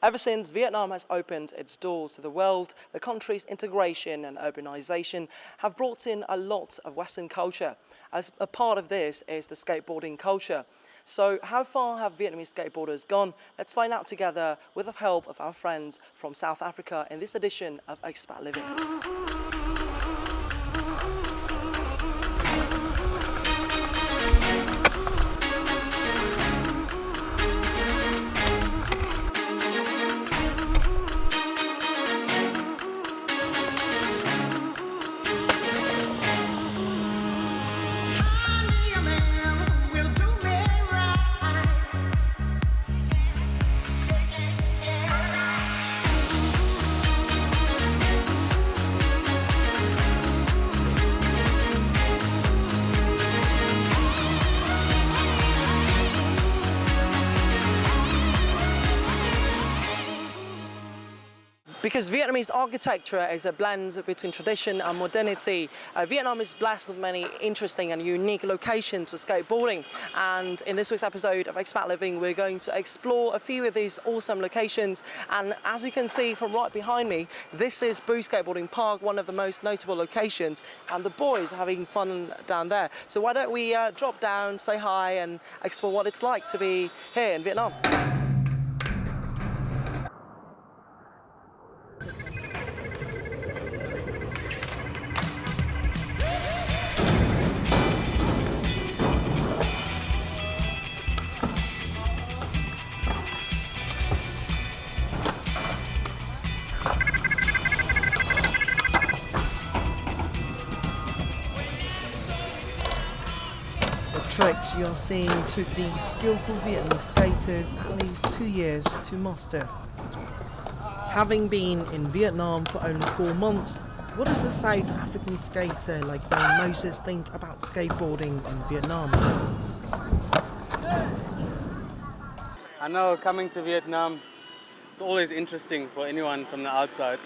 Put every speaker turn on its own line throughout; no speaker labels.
Ever since Vietnam has opened its doors to the world, the country's integration and urbanization have brought in a lot of Western culture. As a part of this is the skateboarding culture. So how far have Vietnamese skateboarders gone? Let's find out together with the help of our friends from South Africa in this edition of Expat Living. Because Vietnamese architecture is a blend between tradition and modernity, Vietnam is blessed with many interesting and unique locations for skateboarding. And in this week's episode of Expat Living, we're going to explore a few of these awesome locations. And as you can see from right behind me, this is Boo Skateboarding Park, one of the most notable locations. And the boys are having fun down there. So why don't we drop down, say hi, and explore what it's like to be here in Vietnam. Tricks you are seeing took these skillful Vietnamese skaters at least 2 years to master. Having been in Vietnam for only 4 months, what does a South African skater like Ben Moses think about skateboarding in Vietnam?
I know coming to Vietnam, it's always interesting for anyone from the outside.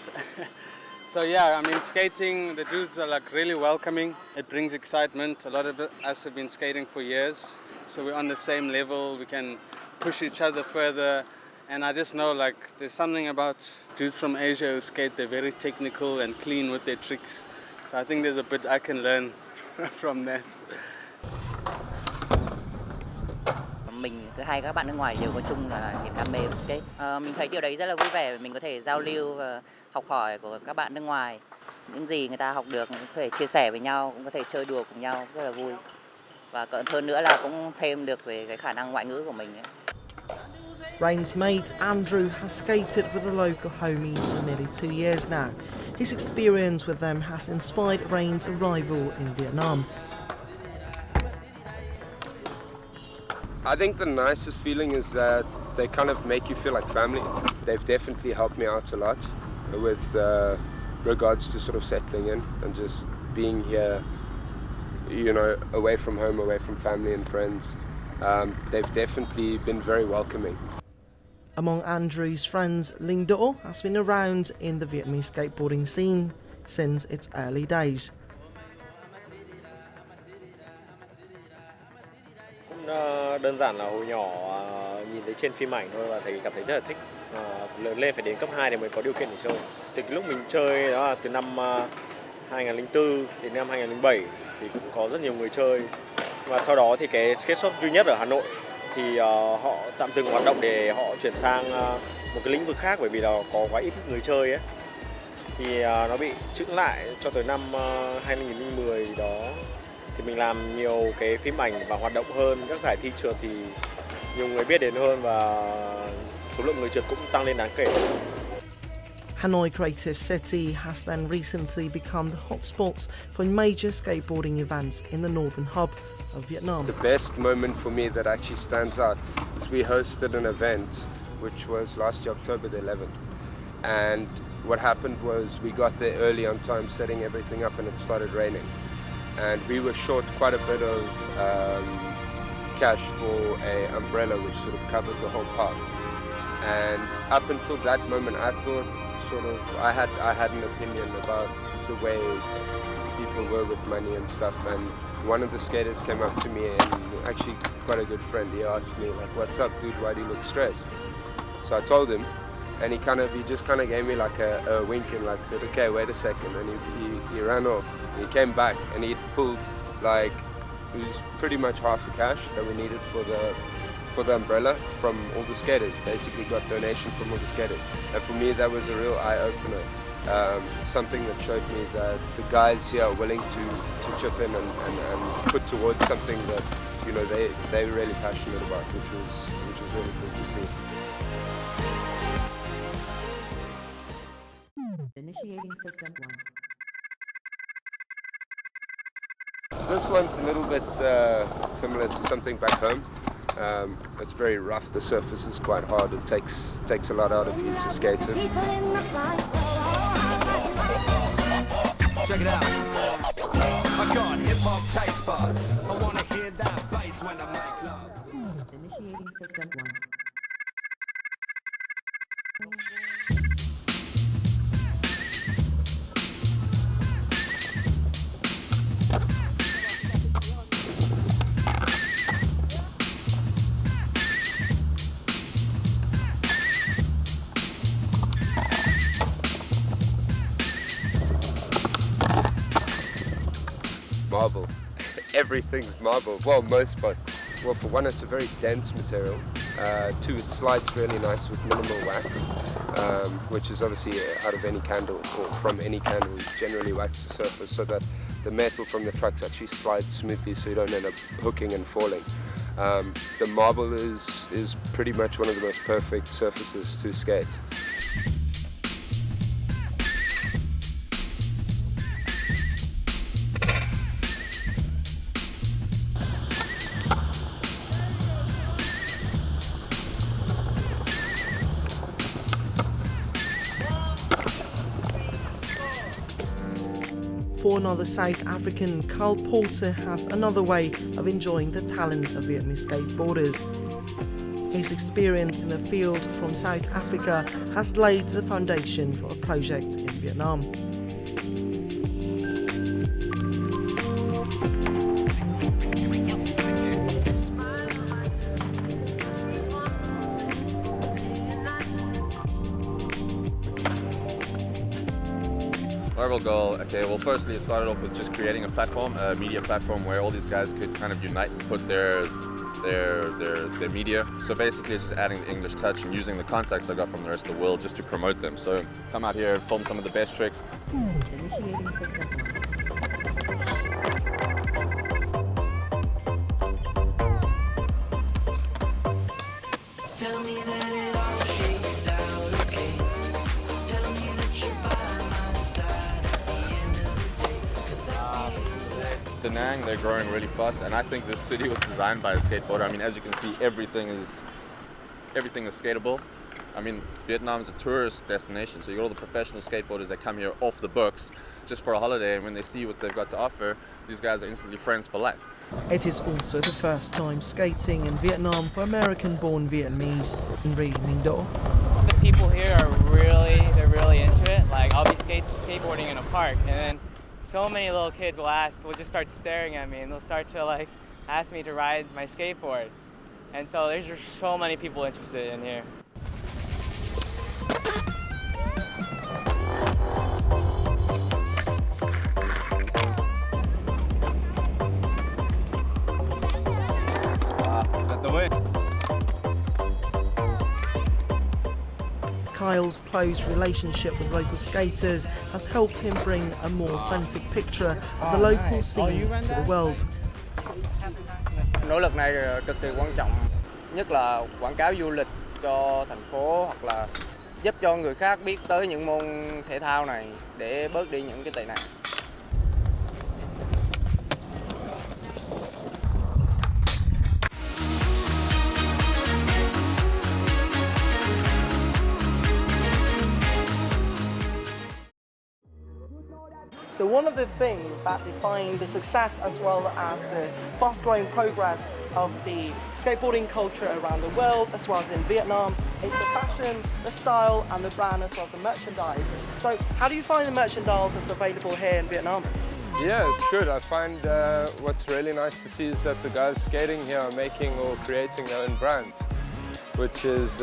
So yeah, I mean, skating, the dudes are like really welcoming. It brings excitement. A lot of us have been skating for years, so we're on the same level. We can push each other further. And I just know like there's something about dudes from Asia who skate, they're very technical and clean with their tricks. So I think there's a bit I can learn from that.
Mình thứ hai các bạn nước ngoài đều có chung là niềm đam mê với skate. Mình thấy điều đấy rất là vui vẻ, mình có thể giao lưu và học hỏi của các bạn nước ngoài. Những gì người ta học được cũng có thể chia sẻ với nhau, cũng có thể chơi đùa cùng nhau, rất là vui. Và hơn nữa là cũng thêm được về cái khả năng ngoại ngữ của mình ấy.
Rain's mate Andrew has skated with the local homies for nearly 2 years now. His experience with them has inspired Rain's arrival in Vietnam.
I think the nicest feeling is that they kind of make you feel like family. They've definitely helped me out a lot with regards to sort of settling in and just being here, you know, away from home, away from family and friends. They've definitely been very welcoming.
Among Andrew's friends, Linh Do has been around in the Vietnamese skateboarding scene since its early days.
Đơn giản là hồi nhỏ nhìn thấy trên phim ảnh thôi và cảm thấy rất là thích. Lớn lên phải đến cấp 2 để mới có điều kiện để chơi. Từ cái lúc mình chơi đó là từ năm 2004 đến năm 2007 thì cũng có rất nhiều người chơi. Và sau đó thì cái skate shop duy nhất ở Hà Nội thì họ tạm dừng hoạt động để họ chuyển sang một cái lĩnh vực khác bởi vì là có quá ít người chơi ấy. Thì nó bị chững lại cho tới năm 2010 đó. Thì mình làm nhiều cái phim ảnh và hoạt động hơn, các giải thi trượt thì nhiều người biết đến hơn và số lượng người trượt cũng tăng lên đáng kể.
Hanoi Creative City has then recently become the hotspot for major skateboarding events in the northern hub of Vietnam.
The best moment for me that actually stands out is we hosted an event which was last year, October the 11th. And what happened was we got there early on time, setting everything up, and it started raining. And we were short quite a bit of cash for an umbrella which sort of covered the whole park. And up until that moment I thought sort of I had an opinion about the way people were with money and stuff, and one of the skaters came up to me, and actually quite a good friend, he asked me like, "What's up, dude, why do you look stressed?" So I told him, and he just kind of gave me like a wink and like said, okay, wait a second, and he ran off. He came back and he pulled like, it was pretty much half the cash that we needed for the umbrella from all the skaters. Basically got donations from all the skaters, and for me that was a real eye-opener. Something that showed me that the guys here are willing to chip in and put towards something that, you know, they're really passionate about, which was really cool to see.
Initiating system 1.
This one's a little bit similar to something back home. It's very rough, the surface is quite hard, it takes a lot out of you to skate it.
Check it out. I got hip-hop taste buds. I wanna hear that bass when I make love.
Initiating system 1.
Marble. Everything's marble. Well, most spots. Well, for one, it's a very dense material. Two, it slides really nice with minimal wax, which is obviously out of any candle or from any candle. You generally wax the surface so that the metal from the trucks actually slides smoothly, so you don't end up hooking and falling. The marble is pretty much one of the most perfect surfaces to skate.
For another South African, Carl Porter has another way of enjoying the talent of Vietnamese skateboarders. His experience in the field from South Africa has laid the foundation for a project in Vietnam.
Our real goal, okay, well firstly it started off with just creating a platform, a media platform where all these guys could kind of unite and put their media. So basically it's just adding the English touch and using the contacts I got from the rest of the world just to promote them. So come out here, film some of the best tricks.
Initiating system 1.
Da Nang, they're growing really fast, and I think this city was designed by a skateboarder. I mean, as you can see, everything is skatable. I mean, Vietnam is a tourist destination, so you got all the professional skateboarders that come here off the books just for a holiday, and when they see what they've got to offer, these guys are instantly friends for life.
It is also the first time skating in Vietnam for American-born Vietnamese Henry Minh Do.
The people here are they're really into it. Like, I'll be skateboarding in a park, and then so many little kids will just start staring at me, and they'll start to like ask me to ride my skateboard. And so there's just so many people interested in here.
Kyle's close relationship with local skaters has helped him bring a more authentic picture of the local scene to the world.
Nỗ lực này cực kỳ quan trọng, nhất là quảng cáo du lịch cho thành phố hoặc là giúp cho người khác biết tới những môn thể thao này để bớt đi những cái tệ nạn.
So one of the things that define the success as well as the fast-growing progress of the skateboarding culture around the world, as well as in Vietnam, is the fashion, the style and the brand, as well as the merchandise. So how do you find the merchandise that's available here in Vietnam?
Yeah, it's good. I find what's really nice to see is that the guys skating here are making or creating their own brands, which is,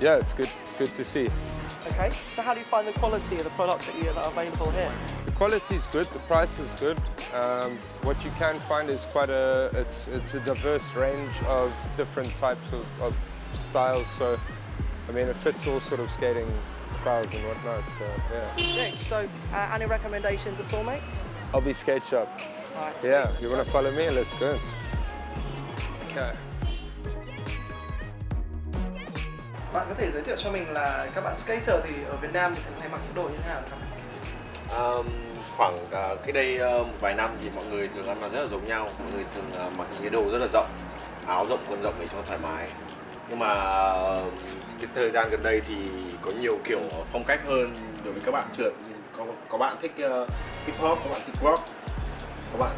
yeah, it's good. good to see.
Okay, so how do you find the quality of the products that are available here?
The quality is good, the price is good. What you can find is it's a diverse range of different types of styles. So, I mean, it fits all sort of skating styles and whatnot. So, yeah.
Sick. So, any recommendations at all, mate?
I'll be skate shop.
All right,
Yeah,
sweet.
you want to follow me? Let's go. Okay.
Bạn có thể giới thiệu cho mình là các bạn skater thì ở Việt Nam thì thường hay mặc những đồ như thế nào không?
Khoảng cái đây một vài năm thì mọi người thường ăn mặc rất là giống nhau. Mọi người thường mặc những cái đồ rất là rộng, áo rộng, quần rộng để cho thoải mái. Nhưng mà cái thời gian gần đây thì có nhiều kiểu phong cách hơn đối với các bạn trượt. Có bạn thích hip hop, có bạn thích rock, có bạn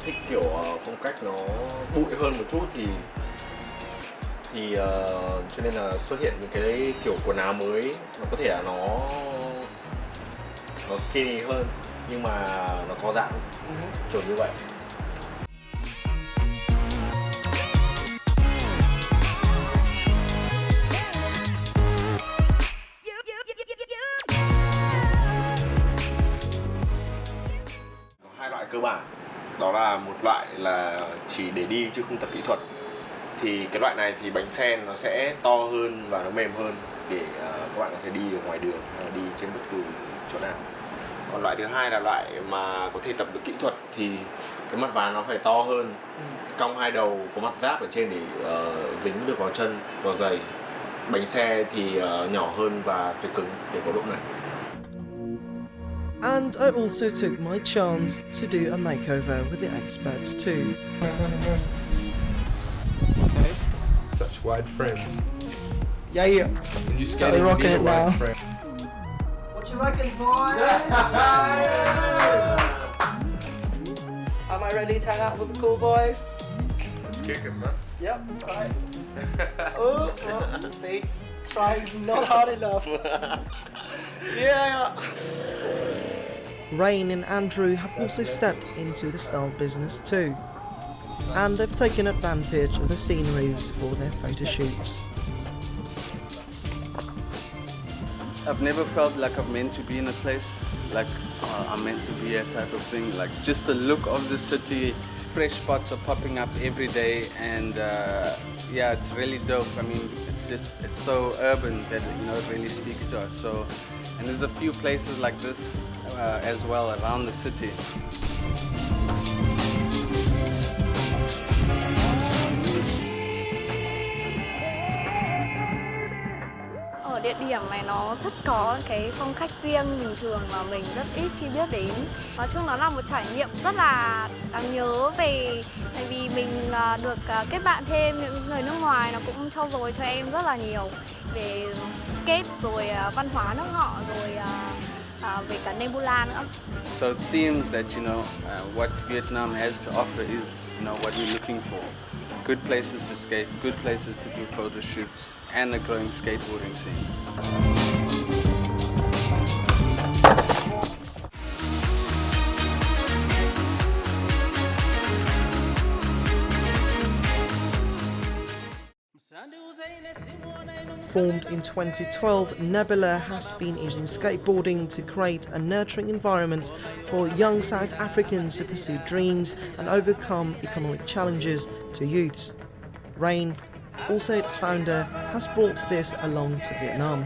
thích kiểu phong cách nó bụi hơn một chút thì cho nên là xuất hiện những cái kiểu quần áo mới, nó có thể là nó skinny hơn nhưng mà nó có giãn kiểu như vậy. Có hai loại cơ bản, đó là một loại là chỉ để đi chứ không tập kỹ thuật. Thì cái loại này thì bánh sen nó sẽ to hơn và nó mềm hơn để các bạn có thể đi ở ngoài đường hay là đi trên bất cứ chỗ nào. Còn loại thứ hai là loại mà có thể tập được kỹ thuật thì cái mặt ván nó phải to hơn, cong hai đầu, có mặt giáp ở trên để dính được vào chân, vào giày. Bánh xe thì nhỏ hơn và phải cứng để có độ này.
And I also took my chance to do a makeover with the experts too.
Okay. Such wide frames.
Yeah, yeah.
And you skating
rocking it now.
wide frame.
What you reckon, boys? Am I ready to hang out with the cool boys?
Let's kick it, man.
Yep, right. Oh, see, trying not hard enough. Yeah. Rain and Andrew have also stepped into the style business too, and they've taken advantage of the sceneries for their photo shoots.
I've never felt like I'm meant to be in a place, like I'm meant to be here type of thing. Like just the look of the city, fresh spots are popping up every day, and yeah, it's really dope. I mean, it's so urban that it really speaks to us. So, and there's a few places like this as well around the city.
Ở địa điểm này nó rất có cái phong cách riêng bình thường mà mình rất ít khi biết đến. Nói chung nó là một trải nghiệm rất là đáng nhớ tại vì mình được kết bạn thêm những người nước ngoài, nó cũng trau dồi cho em rất là nhiều về skate rồi văn hóa nước họ rồi về cả Nebula nữa.
So it seems that what Vietnam has to offer is what we're looking for. Good places to skate, good places to do photo shoots, and a growing skateboarding scene.
Formed in 2012, Nebula has been using skateboarding to create a nurturing environment for young South Africans to pursue dreams and overcome economic challenges to youths. Rain, also its founder, has brought this along to Vietnam.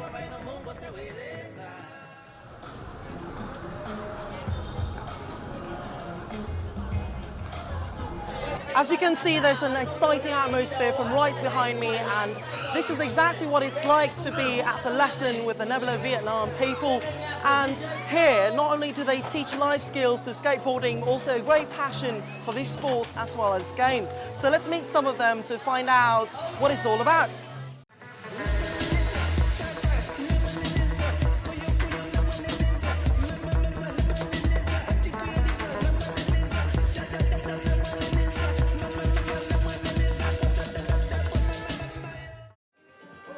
As you can see, there's an exciting atmosphere from right behind me, and this is exactly what it's like to be at a lesson with the Nebula Vietnam people. And here, not only do they teach life skills through skateboarding, also a great passion for this sport as well as game. So let's meet some of them to find out what it's all about.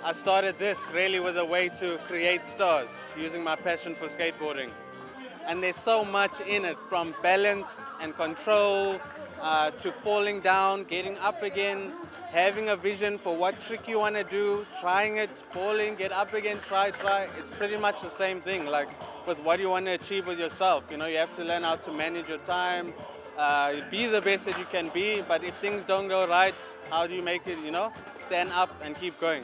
I started this really with a way to create stars using my passion for skateboarding. And there's so much in it, from balance and control, to falling down, getting up again, having a vision for what trick you want to do, trying it, falling, get up again, try. It's pretty much the same thing, like with what you want to achieve with yourself. You know, you have to learn how to manage your time, be the best that you can be, but if things don't go right, how do you make it, you know, stand up and keep going.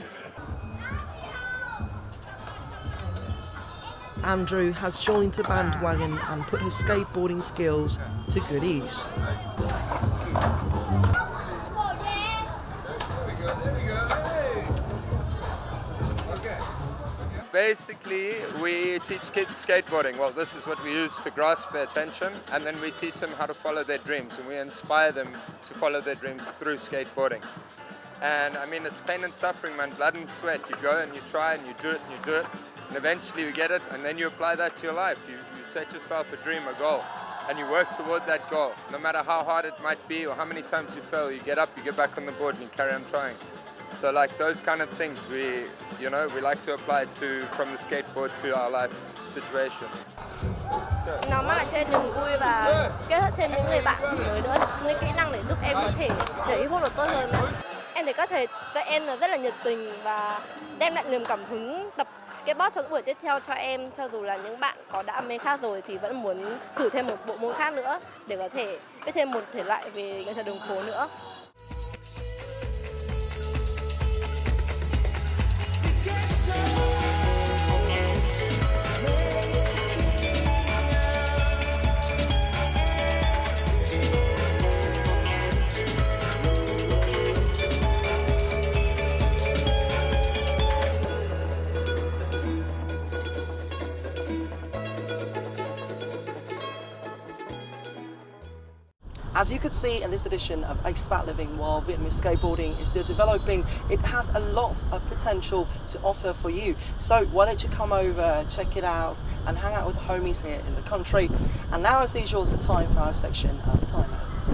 Andrew has joined the bandwagon and put his skateboarding skills to good use.
Basically, we teach kids skateboarding. Well, this is what we use to grasp their attention, and then we teach them how to follow their dreams, and we inspire them to follow their dreams through skateboarding. And I mean, it's pain and suffering, man, blood and sweat. You go and you try and you do it and you do it, and eventually you get it, and then you apply that to your life. You set yourself a dream, a goal, and you work toward that goal. No matter how hard it might be or how many times you fail, you get up, you get back on the board, and you carry on trying. So like those kind of things, we like to apply to from the skateboard to our life situation.
Nó mang lại cho em niềm vui và kết hợp thêm những người bạn mới nữa, những kỹ năng để giúp em có thể để ý được tốt hơn nữa. Em thấy các em là rất là nhiệt tình và đem lại niềm cảm hứng tập skateboard cho những buổi tiếp theo cho em, cho dù là những bạn có đã mê khác rồi thì vẫn muốn thử thêm một bộ môn khác nữa để có thể biết thêm một thể loại về nghệ thuật đường phố nữa.
As you could see in this edition of Expat Living, while Vietnamese skateboarding is still developing, it has a lot of potential to offer for you. So why don't you come over, check it out, and hang out with the homies here in the country. And now, as usual, it's the time for our section of Time Out.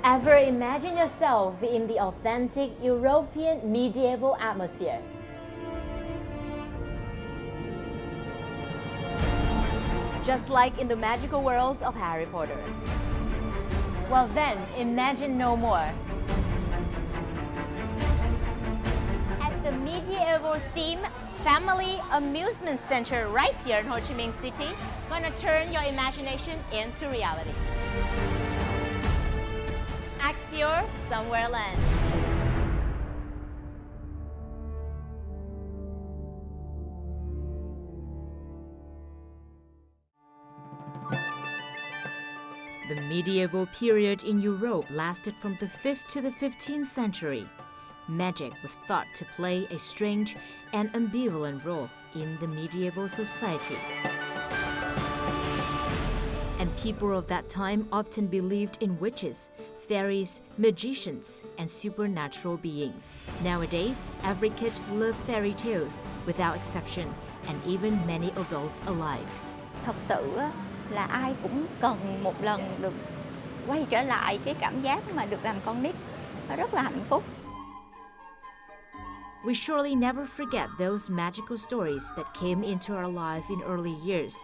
Ever imagine yourself in the authentic European medieval atmosphere? Just like in the magical world of Harry Potter. Well then, imagine no more. As the medieval theme family amusement center right here in Ho Chi Minh City, gonna turn your imagination into reality. Axior Somewhere Land. The medieval period in Europe lasted from the 5th to the 15th century. Magic was thought to play a strange and ambivalent role in the medieval society. And people of that time often believed in witches, fairies, magicians, and supernatural beings. Nowadays, every kid loves fairy tales without exception, and even many adults alike.
Thật sự là ai cũng cần một lần được quay trở lại cái cảm giác mà được làm con nít. Nó rất là hạnh phúc.
We surely never forget those magical stories that came into our life in early years.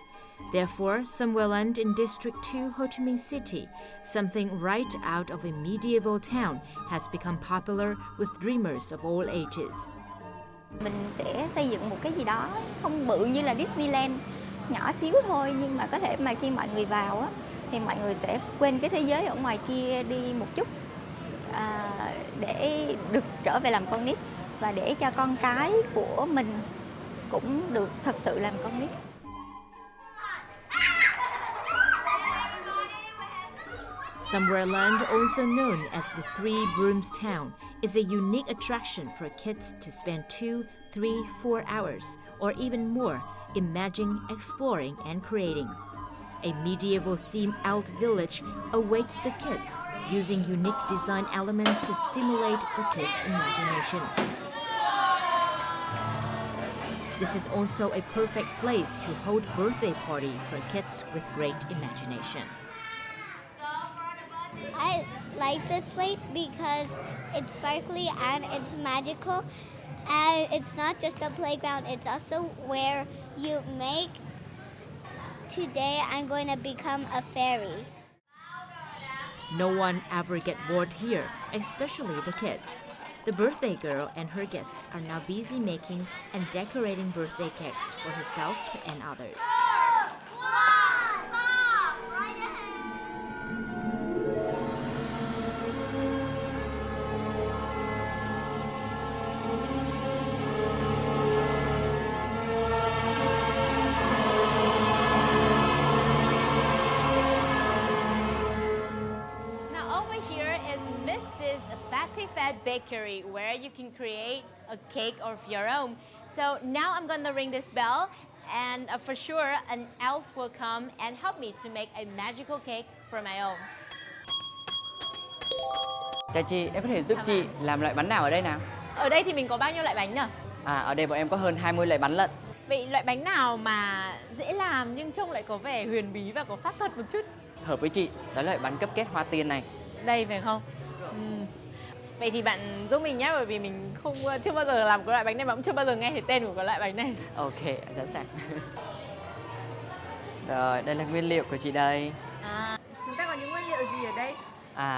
Therefore, Somewhere Land in District 2, Ho Chi Minh City, something right out of a medieval town, has become popular with dreamers of all ages.
Mình sẽ xây dựng một cái gì đó không bự như là Disneyland, nhỏ xíu thôi, nhưng mà có thể mà khi mọi người vào á, thì mọi người sẽ quên cái thế giới ở ngoài kia đi một chút, để được trở về làm con nít và để cho con cái của mình cũng được thật sự làm con nít.
Somewhere Land, also known as the Three Brooms Town, is a unique attraction for kids to spend 2, 3, 4 hours, or even more, imagining, exploring, and creating. A medieval-themed alt village awaits the kids, using unique design elements to stimulate the kids' imaginations. This is also a perfect place to hold birthday party for kids with great imagination.
I like this place because it's sparkly and it's magical, and it's not just a playground, it's also where you make. Today I'm going to become a fairy.
No one ever get bored here, especially the kids. The birthday girl and her guests are now busy making and decorating birthday cakes for herself and others.
Bakery where you can create a cake of your own. So now I'm going to ring this bell, and for sure an elf will come and help me to make a magical cake for my own.
Chào chị, em có thể giúp chị làm loại bánh nào ở đây nào?
Ở đây thì mình có bao nhiêu loại bánh nhỉ?
Ở đây bọn em có hơn 20 loại bánh lận.
Vậy loại bánh nào mà dễ làm nhưng trông lại có vẻ huyền bí và có pháp thuật một chút?
Hợp với chị, đó là loại bánh cupcake hoa tiên này.
Đây phải không? Vậy thì bạn giúp mình nhé, bởi vì mình chưa bao giờ làm cái loại bánh này mà cũng chưa bao giờ nghe thấy tên của cái loại bánh này.
Ok, sẵn sàng. Rồi, đây là nguyên liệu của chị đây.
Chúng ta có những nguyên liệu gì ở đây?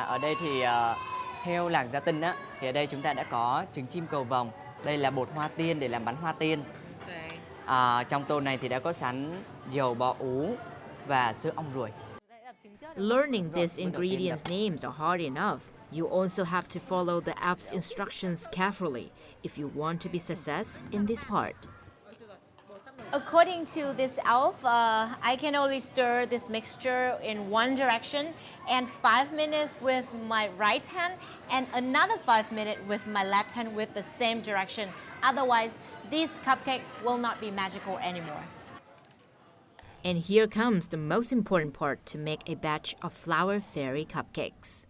Ở đây thì theo làng Gia Tân á, thì ở đây chúng ta đã có trứng chim cầu vồng. Đây là bột hoa tiên để làm bánh hoa tiên. Trong tô này thì đã có sẵn dầu bò ú và sữa ong ruồi.
Learning these ingredients' names are hard enough. You also have to follow the app's instructions carefully if you want to be success in this part.
According to this elf, I can only stir this mixture in one direction and 5 minutes with my right hand and another 5 minutes with my left hand with the same direction. Otherwise, this cupcake will not be magical anymore.
And here comes the most important part to make a batch of flower fairy cupcakes.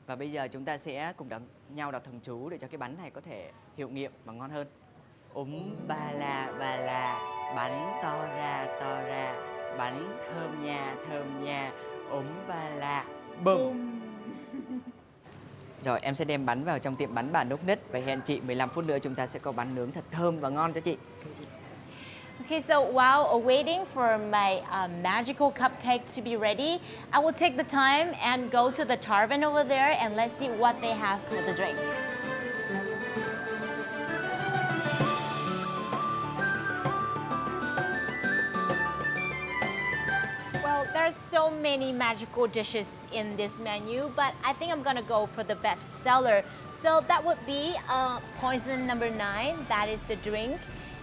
Và bây giờ chúng ta sẽ cùng nhau đọc thần chú để cho cái bánh này có thể hiệu nghiệm và ngon hơn. Ba la, bánh to ra, bánh thơm nha, ba la, bum. Rồi em sẽ đem bánh vào trong tiệm bánh bà Núc Nít và hẹn chị 15 phút nữa chúng ta sẽ có bánh nướng thật thơm và ngon cho chị.
Okay, so while waiting for my magical cupcake to be ready, I will take the time and go to the tavern over there and let's see what they have for the drink. Well, there's so many magical dishes in this menu, but I think I'm gonna go for the best seller. So that would be poison number 9, that is the drink.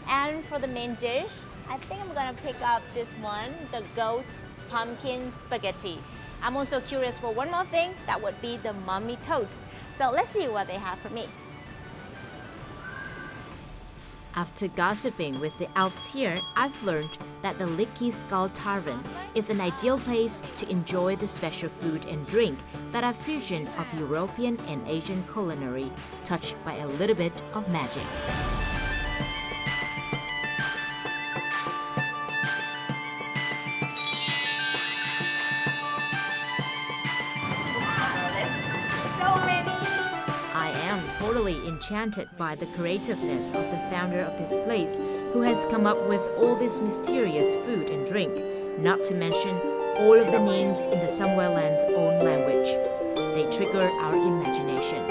And for the main dish, I think I'm gonna pick up this one, the goat's pumpkin spaghetti. I'm also curious for one more thing, that would be the mummy toast. So let's see what they have for me.
After gossiping with the elves here, I've learned that the Licky Skull Tavern is an ideal place to enjoy the special food and drink that are fusion of European and Asian culinary, touched by a little bit of magic. Totally enchanted by the creativeness of the founder of this place, who has come up with all this mysterious food and drink, not to mention all of the names in the Somewhereland's own language. They trigger our imagination.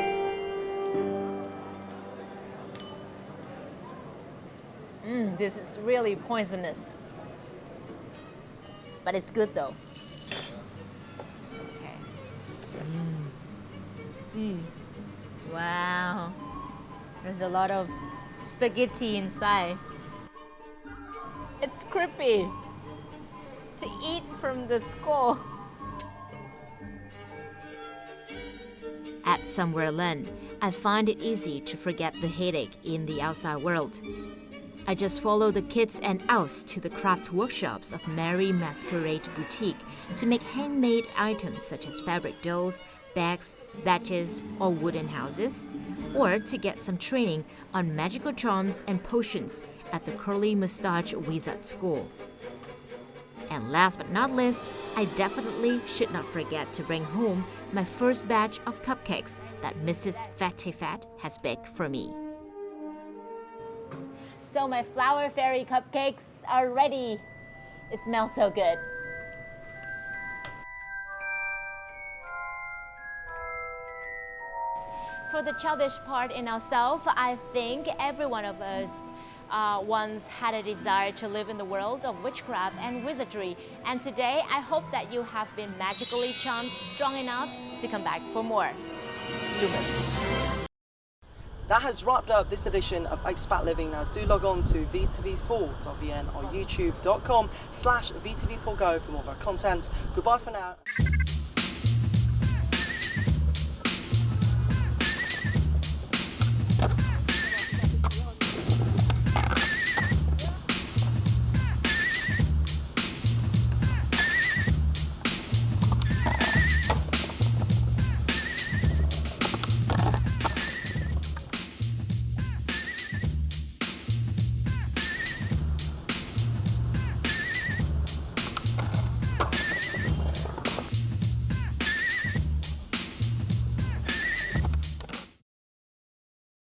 This is really poisonous. But it's good though. Okay. See. Wow, there's a lot of spaghetti inside. It's creepy to eat from the skull.
At Somewhereland, I find it easy to forget the headache in the outside world. I just follow the kids and elves to the craft workshops of Merry Masquerade Boutique to make handmade items such as fabric dolls, bags, badges, or wooden houses, or to get some training on magical charms and potions at the Curly Mustache Wizard School. And last but not least, I definitely should not forget to bring home my first batch of cupcakes that Mrs. Fatty Fat has baked for me.
So my flower fairy cupcakes are ready. It smells so good. For the childish part in ourselves, I think every one of us once had a desire to live in the world of witchcraft and wizardry. And today, I hope that you have been magically charmed strong enough to come back for more. Loomis.
That has wrapped up this edition of Expat Living. Now do log on to vtv4.vn or youtube.com/vtv4go for more of our content. Goodbye for now.